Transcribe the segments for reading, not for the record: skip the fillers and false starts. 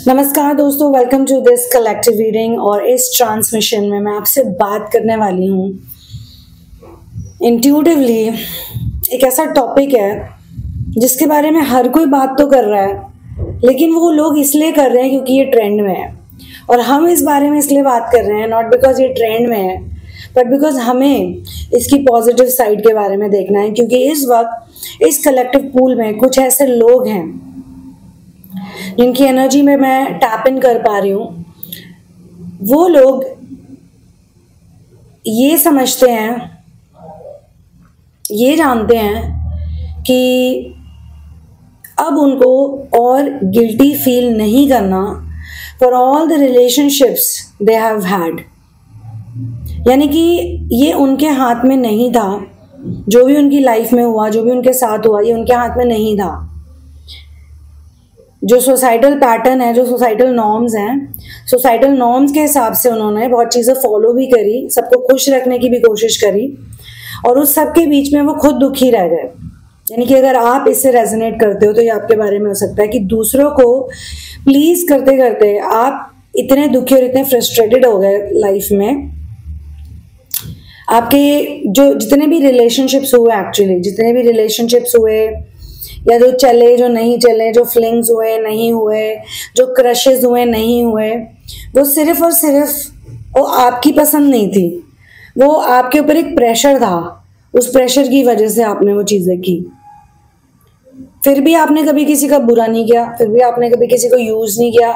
नमस्कार दोस्तों, welcome to this collective reading. और इस ट्रांसमिशन में मैं आपसे बात करने वाली हूँ इंट्यूटिवली एक ऐसा टॉपिक है जिसके बारे में हर कोई बात तो कर रहा है, लेकिन वो लोग इसलिए कर रहे हैं क्योंकि ये ट्रेंड में है। और हम इस बारे में इसलिए बात कर रहे हैं नॉट बिकॉज ये ट्रेंड में है, बट बिकॉज हमें इसकी पॉजिटिव साइड के बारे में देखना है। क्योंकि इस वक्त इस कलेक्टिव पूल में कुछ ऐसे लोग हैं जिनकी एनर्जी में मैं टैप इन कर पा रही हूँ। वो लोग ये समझते हैं, ये जानते हैं कि अब उनको और गिल्टी फील नहीं करना for all the relationships they have had. यानी कि ये उनके हाथ में नहीं था। जो भी उनकी लाइफ में हुआ, जो भी उनके साथ हुआ, ये उनके हाथ में नहीं था। जो सोसाइटल पैटर्न है, जो सोसाइटल नॉर्म्स हैं, सोसाइटल नॉर्म्स के हिसाब से उन्होंने बहुत चीज़ें फॉलो भी करी, सबको खुश रखने की भी कोशिश करी, और उस सब के बीच में वो खुद दुखी रह गए। यानी कि अगर आप इससे रेजोनेट करते हो तो ये आपके बारे में हो सकता है कि दूसरों को प्लीज करते करते आप इतने दुखी और इतने फ्रस्ट्रेटेड हो गए लाइफ में। आपके जो जितने भी रिलेशनशिप्स हुए, एक्चुअली जितने भी रिलेशनशिप्स हुए, या जो चले, जो नहीं चले, जो फ्लिंग्स हुए नहीं हुए, जो क्रशेस हुए नहीं हुए, वो सिर्फ और सिर्फ वो आपकी पसंद नहीं थी। वो आपके ऊपर एक प्रेशर था, उस प्रेशर की वजह से आपने वो चीज़ें की। फिर भी आपने कभी किसी का बुरा नहीं किया, फिर भी आपने कभी किसी को यूज़ नहीं किया,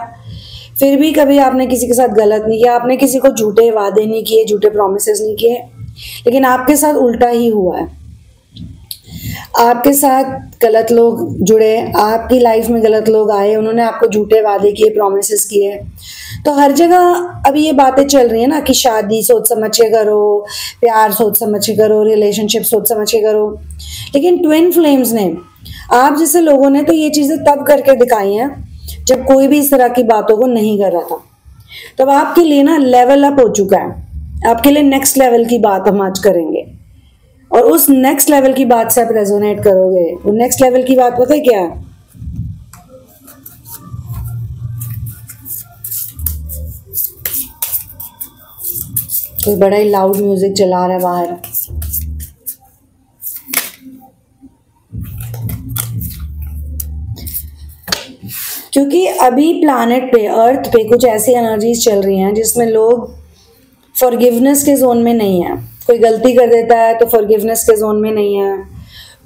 फिर भी कभी आपने किसी के साथ गलत नहीं किया, आपने किसी को झूठे वादे नहीं किए, झूठे प्रोमिसेस नहीं किए। लेकिन आपके साथ उल्टा ही हुआ है। आपके साथ गलत लोग जुड़े, आपकी लाइफ में गलत लोग आए, उन्होंने आपको झूठे वादे किए, प्रोमिसेस किए। तो हर जगह अभी ये बातें चल रही है ना कि शादी सोच समझ के करो, प्यार सोच समझ के करो, रिलेशनशिप सोच समझ के करो। लेकिन ट्विन फ्लेम्स ने, आप जैसे लोगों ने तो ये चीज़ें तब करके दिखाई हैं जब कोई भी इस तरह की बातों को नहीं कर रहा था। तब आपके लिए ना लेवल अप हो चुका है। आपके लिए नेक्स्ट लेवल की बात हम आज करेंगे, और उस नेक्स्ट लेवल की बात से आप रेजोनेट करोगे। वो नेक्स्ट लेवल की बात पता है क्या है? कोई बड़ा ही लाउड म्यूजिक चला रहा है बाहर। क्योंकि अभी प्लैनेट पे, अर्थ पे कुछ ऐसी एनर्जीज चल रही हैं जिसमें लोग फॉरगिवनेस के जोन में नहीं है। कोई गलती कर देता है तो फॉरगिवनेस के जोन में नहीं है,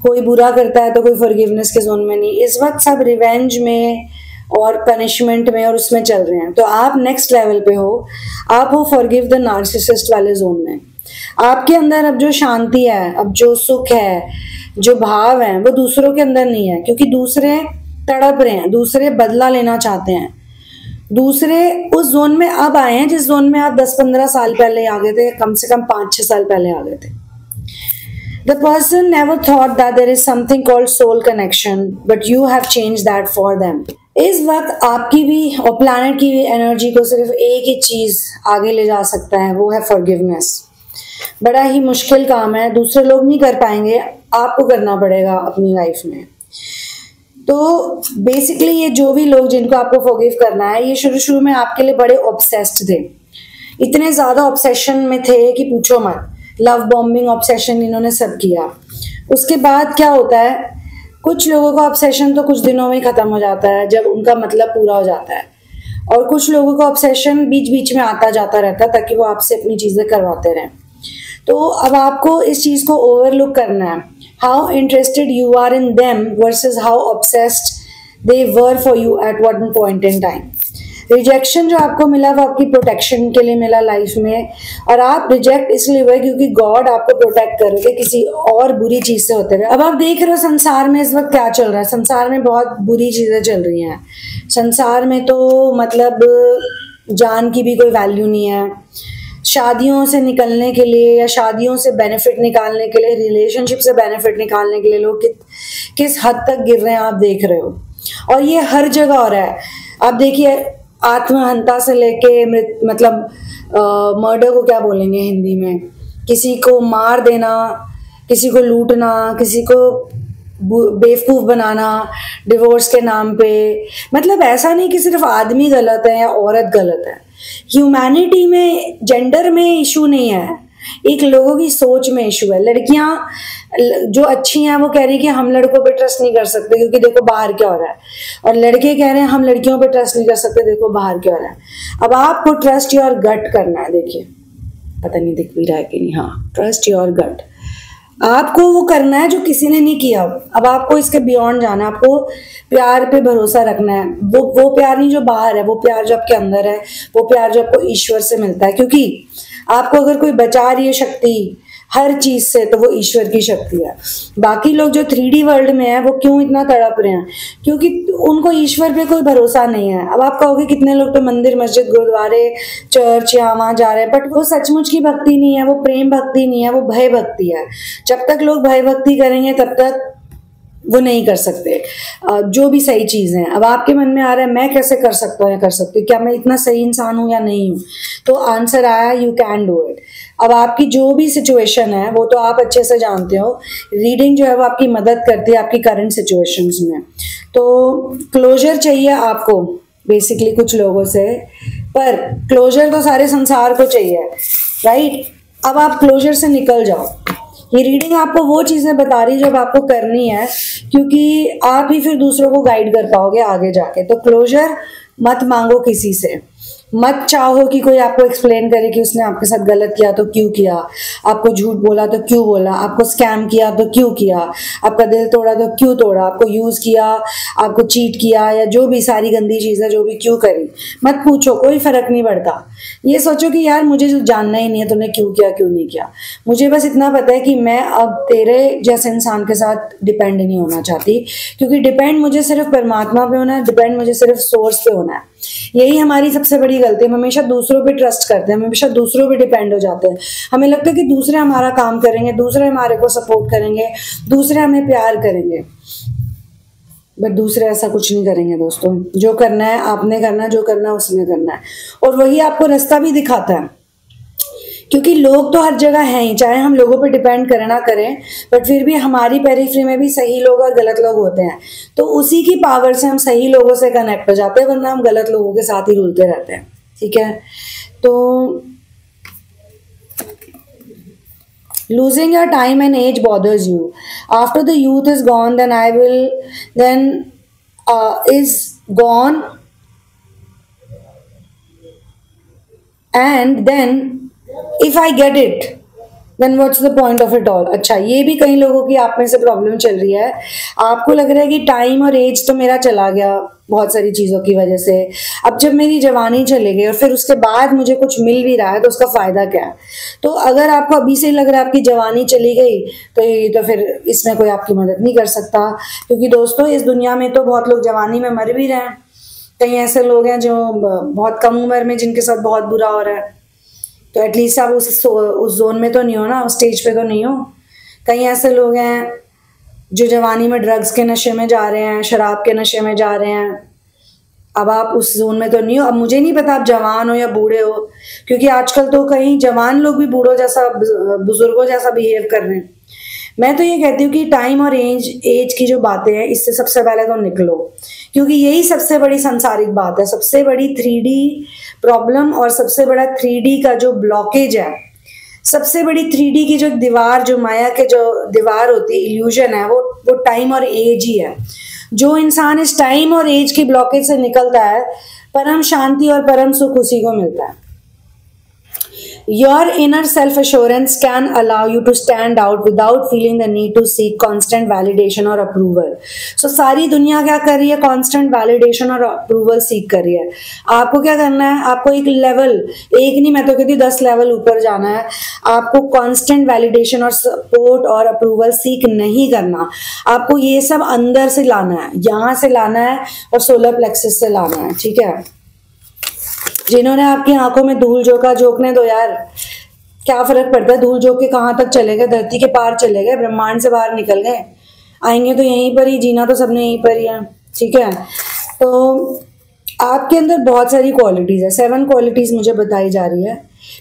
कोई बुरा करता है तो कोई फॉरगिवनेस के जोन में नहीं। इस वक्त सब रिवेंज में और पनिशमेंट में और उसमें चल रहे हैं। तो आप नेक्स्ट लेवल पे हो, आप हो फॉरगिव द नार्सिसिस्ट वाले जोन में। आपके अंदर अब जो शांति है, अब जो सुख है, जो भाव है, वो दूसरों के अंदर नहीं है। क्योंकि दूसरे तड़प रहे हैं, दूसरे बदला लेना चाहते हैं, दूसरे उस जोन में अब आए हैं जिस जोन में आप 10-15 साल पहले आ गए थे, कम से कम 5-6 साल पहले आ गए थे। The person never thought that there is something called soul connection, but you have changed that for them. इस वक्त आपकी भी और प्लैनेट की भी एनर्जी को सिर्फ एक ही चीज आगे ले जा सकता है, वो है फॉरगिवनेस। बड़ा ही मुश्किल काम है, दूसरे लोग नहीं कर पाएंगे, आपको करना पड़ेगा अपनी लाइफ में। तो बेसिकली ये जो भी लोग जिनको आपको फॉरगिव करना है, ये शुरू शुरू में आपके लिए बड़े ऑब्सेस्ड थे, इतने ज़्यादा ऑब्सेशन में थे कि पूछो मत। लव बॉम्बिंग ऑब्सेशन इन्होंने सब किया। उसके बाद क्या होता है, कुछ लोगों का ऑब्सेशन तो कुछ दिनों में ही ख़त्म हो जाता है जब उनका मतलब पूरा हो जाता है, और कुछ लोगों का ऑब्सेशन बीच बीच में आता जाता रहता है ताकि वो आपसे अपनी चीज़ें करवाते रहें। तो अब आपको इस चीज़ को ओवरलुक करना है, how interested you are in them versus how obsessed they were for you at one point in time. Rejection जो आपको मिला वो आपकी प्रोटेक्शन के लिए मिला लाइफ में, और आप रिजेक्ट इसलिए हुए क्योंकि गॉड आपको प्रोटेक्ट करोगे किसी और बुरी चीज़ से होते हुए। अब आप देख रहे हो संसार में इस वक्त क्या चल रहा है। संसार में बहुत बुरी चीज़ें चल रही हैं। संसार में तो मतलब जान की भी कोई वैल्यू नहीं है। शादियों से निकलने के लिए या शादियों से बेनिफिट निकालने के लिए, रिलेशनशिप से बेनिफिट निकालने के लिए लोग किस हद तक गिर रहे हैं आप देख रहे हो। और ये हर जगह हो रहा है। आप देखिए, आत्महत्या से लेके मतलब मर्डर को क्या बोलेंगे हिंदी में, किसी को मार देना, किसी को लूटना, किसी को बेवकूफ़ बनाना डिवोर्स के नाम पे। मतलब ऐसा नहीं कि सिर्फ आदमी गलत है या औरत गलत है, ह्यूमैनिटी में जेंडर में इशू नहीं है, एक लोगों की सोच में इशू है। लड़कियां जो अच्छी हैं वो कह रही कि हम लड़कों पे ट्रस्ट नहीं कर सकते क्योंकि देखो बाहर क्या हो रहा है, और लड़के कह रहे हैं हम लड़कियों पे ट्रस्ट नहीं कर सकते, देखो बाहर क्या हो रहा है। अब आपको ट्रस्ट योर गट करना है। देखिए पता नहीं दिख भी रहा है कि नहीं, हाँ, ट्रस्ट योर गट, आपको वो करना है जो किसी ने नहीं किया। अब आपको इसके बियॉन्ड जाना है, आपको प्यार पे भरोसा रखना है। वो प्यार नहीं जो बाहर है, वो प्यार जो आपके अंदर है, वो प्यार जो आपको ईश्वर से मिलता है। क्योंकि आपको अगर कोई बचा रही है शक्ति हर चीज से, तो वो ईश्वर की शक्ति है। बाकी लोग जो 3D वर्ल्ड में है वो क्यों इतना तड़प रहे हैं, क्योंकि उनको ईश्वर पे कोई भरोसा नहीं है। अब आप कहोगे कितने लोग तो मंदिर मस्जिद गुरुद्वारे चर्च यहाँ वहां जा रहे हैं, बट वो सचमुच की भक्ति नहीं है, वो प्रेम भक्ति नहीं है, वो भय भक्ति है। जब तक लोग भय भक्ति करेंगे तब तक वो नहीं कर सकते जो भी सही चीज़ है। अब आपके मन में आ रहा है मैं कैसे कर सकता हूँ या कर सकती हूँ, क्या मैं इतना सही इंसान हूँ या नहीं हूँ, तो आंसर आया यू कैन डू इट। अब आपकी जो भी सिचुएशन है वो तो आप अच्छे से जानते हो, रीडिंग जो है वो आपकी मदद करती है आपकी करंट सिचुएशंस में। तो क्लोजर चाहिए आपको बेसिकली कुछ लोगों से, पर क्लोजर तो सारे संसार को चाहिए, राइट। अब आप क्लोजर से निकल जाओ। ये रीडिंग आपको वो चीजें बता रही जो आपको करनी है, क्योंकि आप ही फिर दूसरों को गाइड कर पाओगे आगे जाके। तो क्लोजर मत मांगो किसी से, मत चाहो कि कोई आपको एक्सप्लेन करे कि उसने आपके साथ गलत किया तो क्यों किया, आपको झूठ बोला तो क्यों बोला, आपको स्कैम किया तो क्यों किया, आपका दिल तोड़ा तो क्यों तोड़ा, आपको यूज किया, आपको चीट किया, या जो भी सारी गंदी चीजें जो भी क्यों करी, मत पूछो, कोई फर्क नहीं पड़ता। ये सोचो कि यार मुझे जो जानना ही नहीं है तूने क्यों किया क्यों नहीं किया, मुझे बस इतना पता है कि मैं अब तेरे जैसे इंसान के साथ डिपेंड नहीं होना चाहती, क्योंकि डिपेंड मुझे सिर्फ परमात्मा पे होना है, डिपेंड मुझे सिर्फ सोर्स पे होना है। यही हमारी सबसे बड़ी गलती है, हम हमेशा दूसरों पे ट्रस्ट करते हैं, हम हमेशा दूसरों पे डिपेंड हो जाते हैं। हमें लगता है कि दूसरे हमारा काम करेंगे, दूसरे हमारे को सपोर्ट करेंगे, दूसरे हमें प्यार करेंगे, बट दूसरे ऐसा कुछ नहीं करेंगे दोस्तों। जो करना है आपने करना है, जो करना है उसने करना है, और वही आपको रास्ता भी दिखाता है। क्योंकि लोग तो हर जगह हैं ही, चाहे हम लोगों पे डिपेंड करें ना करें, बट फिर भी हमारी पेरिफेरी में भी सही लोग और गलत लोग होते हैं। तो उसी की पावर से हम सही लोगों से कनेक्ट हो जाते हैं, वरना हम गलत लोगों के साथ ही रुलते रहते हैं। ठीक है, तो losing your time and age bothers you. After the youth is gone, is gone, and then if I get it, then what's the point of it all? अच्छा, ये भी कई लोगों की आप में से प्रॉब्लम चल रही है। आपको लग रहा है कि टाइम और एज तो मेरा चला गया बहुत सारी चीज़ों की वजह से, अब जब मेरी जवानी चली गई और फिर उसके बाद मुझे कुछ मिल भी रहा है तो उसका फ़ायदा क्या है। तो अगर आपको अभी से ही लग रहा है आपकी जवानी चली गई तो फिर इसमें कोई आपकी मदद नहीं कर सकता, क्योंकि दोस्तों इस दुनिया में तो बहुत लोग जवानी में मर भी रहे हैं। कई ऐसे लोग हैं जो बहुत कम उम्र में जिनके साथ बहुत बुरा हो रहा है, तो एटलीस्ट आप उस जोन में तो नहीं हो ना, उस स्टेज पे तो नहीं हो। कई ऐसे लोग हैं जो जवानी में ड्रग्स के नशे में जा रहे हैं, शराब के नशे में जा रहे हैं, अब आप उस जोन में तो नहीं हो। अब मुझे नहीं पता आप जवान हो या बूढ़े हो, क्योंकि आजकल तो कहीं जवान लोग भी बूढ़ों जैसा बुजुर्गों जैसा बिहेव कर रहे हैं। मैं तो ये कहती हूँ कि टाइम और एज की जो बातें हैं इससे सबसे पहले तो निकलो, क्योंकि यही सबसे बड़ी सांसारिक बात है, सबसे बड़ी 3D प्रॉब्लम और सबसे बड़ा 3D का जो ब्लॉकेज है, सबसे बड़ी 3D की जो दीवार, जो माया के जो दीवार होती है, इल्यूजन है, वो टाइम और एज ही है। जो इंसान इस टाइम और एज की ब्लॉकेज से निकलता है, परम शांति और परम सुख उसी को मिलता है। Your inner self-assurance can allow you to stand out without feeling the need to seek constant validation or approval. So सारी दुनिया क्या कर रही है? constant validation और approval seek कर रही है। आपको क्या करना है? आपको एक लेवल, एक नहीं, मैं तो कहती हूँ 10 लेवल ऊपर जाना है। आपको constant validation और support और approval seek नहीं करना, आपको ये सब अंदर से लाना है, यहाँ से लाना है और सोलर प्लेक्सस से लाना है। ठीक है, जिन्होंने आपकी आंखों में धूल झोंका, झोंकने दो यार, क्या फर्क पड़ता है? धूल झोंक के कहाँ तक चले गए? धरती के पार चले गए, ब्रह्मांड से बाहर निकल गए, आएंगे तो यहीं पर ही, जीना तो सबने यहीं पर ही है। ठीक है, तो आपके अंदर बहुत सारी क्वालिटीज है, 7 क्वालिटीज मुझे बताई जा रही है।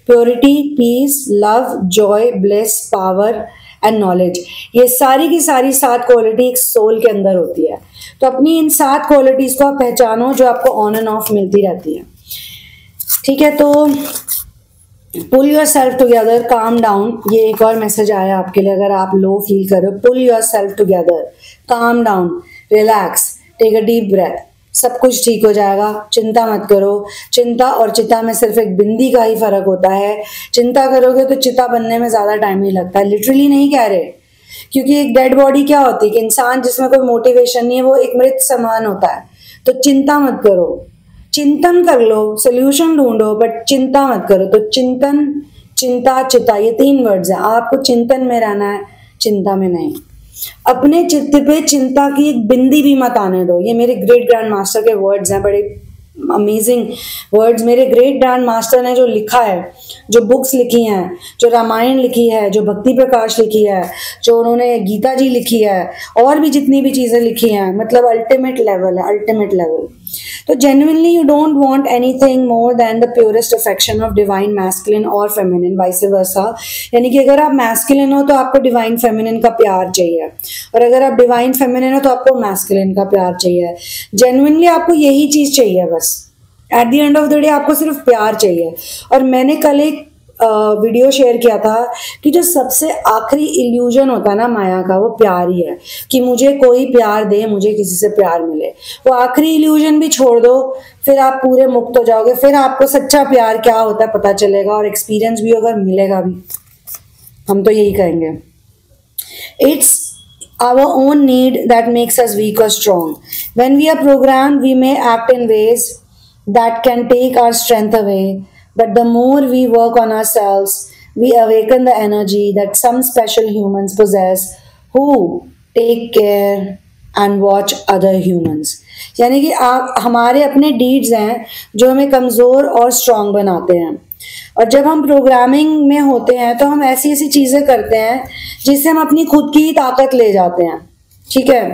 Purity, peace, love, joy, bliss, power and knowledge. ये सारी की सारी 7 क्वालिटी एक सोल के अंदर होती है। तो अपनी इन 7 क्वालिटीज को आप पहचानो जो आपको ऑन एंड ऑफ मिलती रहती है। ठीक है, तो pull yourself together, calm down. ये एक और मैसेज आया आपके लिए, अगर आप लो फील कर रहे हो, pull yourself together, calm down, relax, take a deep breath, सब कुछ ठीक हो जाएगा। चिंता मत करो। चिंता और चिता में सिर्फ एक बिंदी का ही फर्क होता है। चिंता करोगे तो चिता बनने में ज्यादा टाइम नहीं लगता है, लिटरली नहीं कह रहे, क्योंकि एक डेड बॉडी क्या होती है कि इंसान जिसमें कोई मोटिवेशन नहीं है वो एक मृत समान होता है। तो चिंता मत करो, चिंतन कर लो, सोल्यूशन ढूंढो, बट चिंता मत करो। तो चिंतन, चिंता, चिता, ये 3 वर्ड्स हैं। आपको चिंतन में रहना है, चिंता में नहीं। अपने चित्त पे चिंता की एक बिंदी भी मत आने दो। ये मेरे ग्रेट ग्रैंड मास्टर के वर्ड्स हैं, बड़े अमेजिंग वर्ड्स। मेरे ग्रेट ग्रैंड मास्टर ने जो लिखा है, जो बुक्स लिखी हैं, जो रामायण लिखी है, जो भक्ति प्रकाश लिखी है, जो उन्होंने गीता जी लिखी है, और भी जितनी भी चीजें लिखी हैं, मतलब अल्टीमेट लेवल है, अल्टीमेट लेवल। तो genuinely you don't want anything more than the purest affection of divine masculine और फेमिनिन, वाइस वर्सा। यानी कि अगर आप मैस्कुलिन हो तो आपको डिवाइन फेमिनिन का प्यार चाहिए, और अगर आप डिवाइन फेमिनिन हो तो आपको मैस्कुलिन का प्यार चाहिए। जेन्युइनली आपको यही चीज चाहिए बस। At the end of the day आपको सिर्फ प्यार चाहिए। और मैंने कल एक वीडियो शेयर किया था कि जो सबसे आखिरी इल्यूजन होता है ना माया का, वो प्यार ही है, कि मुझे कोई प्यार दे, मुझे किसी से प्यार मिले। वो आखिरी इल्यूजन भी छोड़ दो, फिर आप पूरे मुक्त हो जाओगे। फिर आपको सच्चा प्यार क्या होता है पता चलेगा, और एक्सपीरियंस भी होगा, मिलेगा भी। हम तो यही कहेंगे। It's our own need that makes us weak or strong. When we are programmed, we may act in ways that can take our strength away. But the more we work on ourselves, we awaken the energy that some special humans possess who take care and watch other humans. यानी कि आप हमारे अपने deeds हैं जो हमें कमज़ोर और स्ट्रांग बनाते हैं। और जब हम प्रोग्रामिंग में होते हैं तो हम ऐसी ऐसी चीज़ें करते हैं जिससे हम अपनी खुद की ही ताकत ले जाते हैं। ठीक है,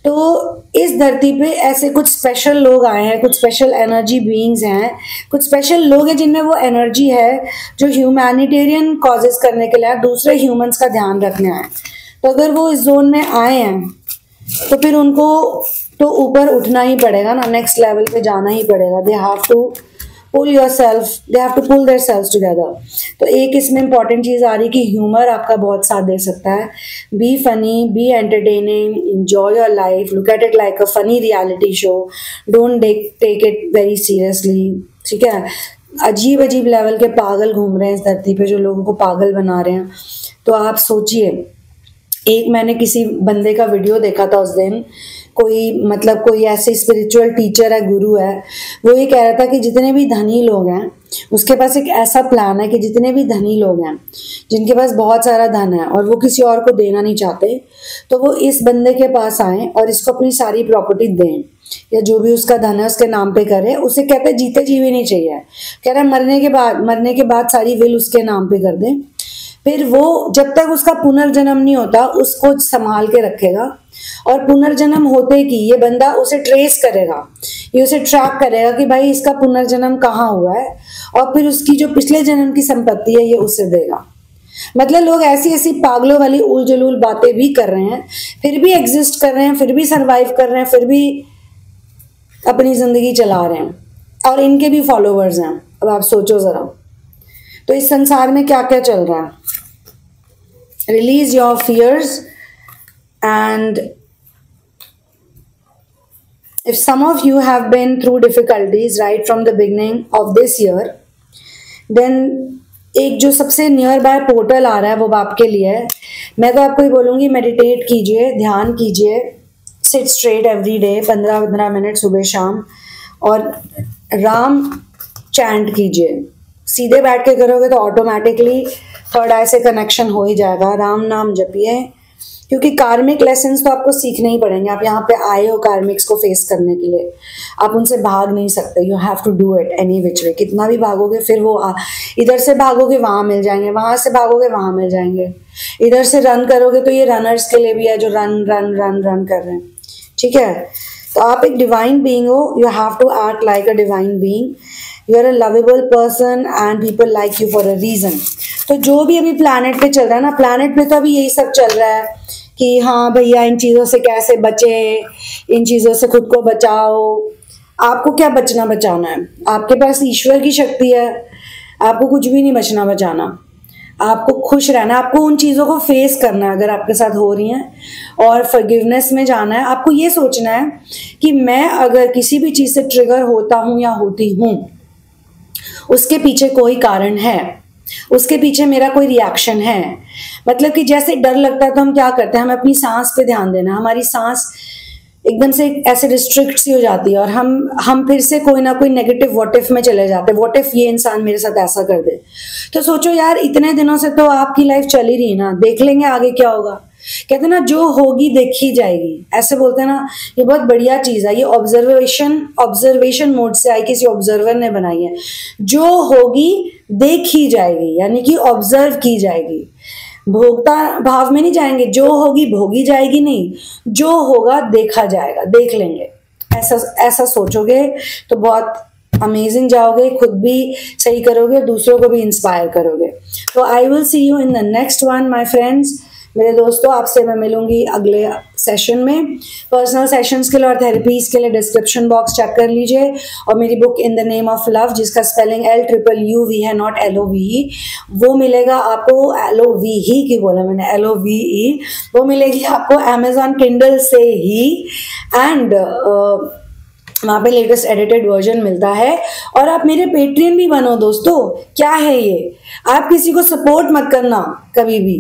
तो इस धरती पे ऐसे कुछ स्पेशल लोग आए हैं, कुछ स्पेशल एनर्जी बीइंग्स हैं, कुछ स्पेशल लोग हैं जिनमें वो एनर्जी है जो ह्यूमैनिटेरियन कॉजेस करने के लिए दूसरे ह्यूमंस का ध्यान रखने आए। तो अगर वो इस जोन में आए हैं तो फिर उनको तो ऊपर उठना ही पड़ेगा ना, नेक्स्ट लेवल पे जाना ही पड़ेगा। They have to pull their selves together. तो एक इसमें इंपॉर्टेंट चीज़ आ रही कि ह्यूमर आपका बहुत साथ दे सकता है। Be funny, be entertaining, enjoy your life, look at it like a funny reality show, don't take it very seriously. ठीक है, अजीब अजीब लेवल के पागल घूम रहे हैं इस धरती पे जो लोगों को पागल बना रहे हैं। तो आप सोचिए, एक मैंने किसी बंदे का वीडियो देखा था उस दिन, कोई ऐसे स्पिरिचुअल टीचर है, गुरु है, वो ये कह रहा था कि जितने भी धनी लोग हैं उसके पास एक ऐसा प्लान है कि जितने भी धनी लोग हैं जिनके पास बहुत सारा धन है और वो किसी और को देना नहीं चाहते, तो वो इस बंदे के पास आए और इसको अपनी सारी प्रॉपर्टी दें, या जो भी उसका धन है उसके नाम पे करे। उसे कहते हैं जीते जी भी नहीं चाहिए, कह रहा है मरने के बाद सारी विल उसके नाम पे कर दें। फिर वो जब तक उसका पुनर्जन्म नहीं होता उसको संभाल के रखेगा, और पुनर्जन्म होते कि ये बंदा उसे ट्रेस करेगा, ये उसे ट्रैक करेगा कि भाई इसका पुनर्जन्म कहाँ हुआ है, और फिर उसकी जो पिछले जन्म की संपत्ति है ये उसे देगा। मतलब लोग ऐसी ऐसी पागलों वाली उल जलूल बातें भी कर रहे हैं, फिर भी एग्जिस्ट कर रहे हैं, फिर भी सरवाइव कर रहे हैं, फिर भी अपनी जिंदगी चला रहे हैं, और इनके भी फॉलोवर्स हैं। अब आप सोचो जरा, तो इस संसार में क्या क्या चल रहा है। Release your fears, and if some of you have been through difficulties right from the beginning of this year, then एक जो सबसे नियर बाय पोर्टल आ रहा है वो आपके लिए है। मैं तो आपको ही बोलूँगी, मेडिटेट कीजिए, ध्यान कीजिए, seat straight every day 15-15 minute सुबह शाम, और राम चैंट कीजिए। सीधे बैठ के करोगे तो ऑटोमेटिकली थर्ड आई से कनेक्शन हो ही जाएगा। राम नाम जपिए, क्योंकि कार्मिक लेसन्स तो आपको सीखने ही पड़ेंगे। आप यहाँ पे आए हो कार्मिक्स को फेस करने के लिए, आप उनसे भाग नहीं सकते। You have to do it any which way. कितना भी भागोगे फिर वो इधर से भागोगे वहाँ मिल जाएंगे, वहाँ से भागोगे वहाँ मिल जाएंगे। इधर से रन करोगे तो ये रनर्स के लिए भी है जो रन रन रन रन कर रहे हैं। ठीक है, तो आप एक डिवाइन बीइंग हो, you have to act like a divine being. You are a lovable person and people like you for a reason. तो जो भी अभी प्लैनेट पे चल रहा है ना, प्लैनेट पे तो अभी यही सब चल रहा है कि हाँ भैया इन चीज़ों से कैसे बचे, इन चीज़ों से खुद को बचाओ। आपको क्या बचना बचाना है? आपके पास ईश्वर की शक्ति है, आपको कुछ भी नहीं बचना बचाना। आपको खुश रहना है, आपको उन चीज़ों को फेस करना है अगर आपके साथ हो रही हैं, और फॉरगिवनेस में जाना है। आपको ये सोचना है कि मैं अगर किसी भी चीज़ से ट्रिगर होता हूँ या होती हूँ, उसके पीछे कोई कारण है, उसके पीछे मेरा कोई रिएक्शन है। मतलब कि जैसे डर लगता है तो हम क्या करते हैं, हमें अपनी सांस पे ध्यान देना। हमारी सांस एकदम से ऐसे रिस्ट्रिक्ट सी हो जाती है और हम फिर से कोई ना कोई नेगेटिव व्हाट इफ में चले जाते हैं। व्हाट इफ ये इंसान मेरे साथ ऐसा कर दे। तो सोचो यार, इतने दिनों से तो आपकी लाइफ चल ही रही है ना, देख लेंगे आगे क्या होगा। कहते हैं ना, जो होगी देखी जाएगी, ऐसे बोलते हैं ना। ये बहुत बढ़िया चीज है, ये ऑब्जर्वेशन मोड से आई, किसी ऑब्जर्वर ने बनाई है। जो होगी देखी जाएगी, यानी कि ऑब्जर्व की जाएगी। भोक्ता भाव में नहीं जाएंगे, जो होगी भोगी जाएगी नहीं, जो होगा देखा जाएगा, देख लेंगे। ऐसा ऐसा सोचोगे तो बहुत अमेजिंग जाओगे, खुद भी सही करोगे, दूसरों को भी इंस्पायर करोगे। तो आई will see you in the next one my friends. मेरे दोस्तों, आपसे मैं मिलूंगी अगले सेशन में। पर्सनल सेशंस के लिए और थेरेपीज के लिए डिस्क्रिप्शन बॉक्स चेक कर लीजिए, और मेरी book in the name of love, जिसका स्पेलिंग LUUV है, नॉट LOVE, वो मिलेगा आपको। LOVE की बोला मैंने, LOVE, वो मिलेगी आपको अमेजॉन किंडल से ही। एंड वहाँ पे लेटेस्ट एडिटेड वर्जन मिलता है। और आप मेरे पेट्रियन भी बनो दोस्तों। क्या है ये, आप किसी को सपोर्ट मत करना कभी भी।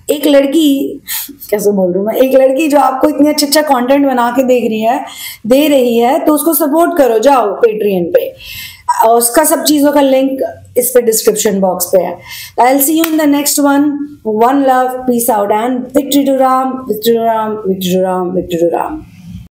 एक लड़की, कैसे बोल रही हूँ मैं, एक लड़की जो आपको इतनी अच्छा कंटेंट बना के दे रही है, तो उसको सपोर्ट करो, जाओ पेट्रियन पे, उसका सब चीज़ों का लिंक इस पे डिस्क्रिप्शन बॉक्स पे है। I will see you in the next one. One love, peace out and victory to Ram, victory to Ram, victory to Ram, victory to Ram.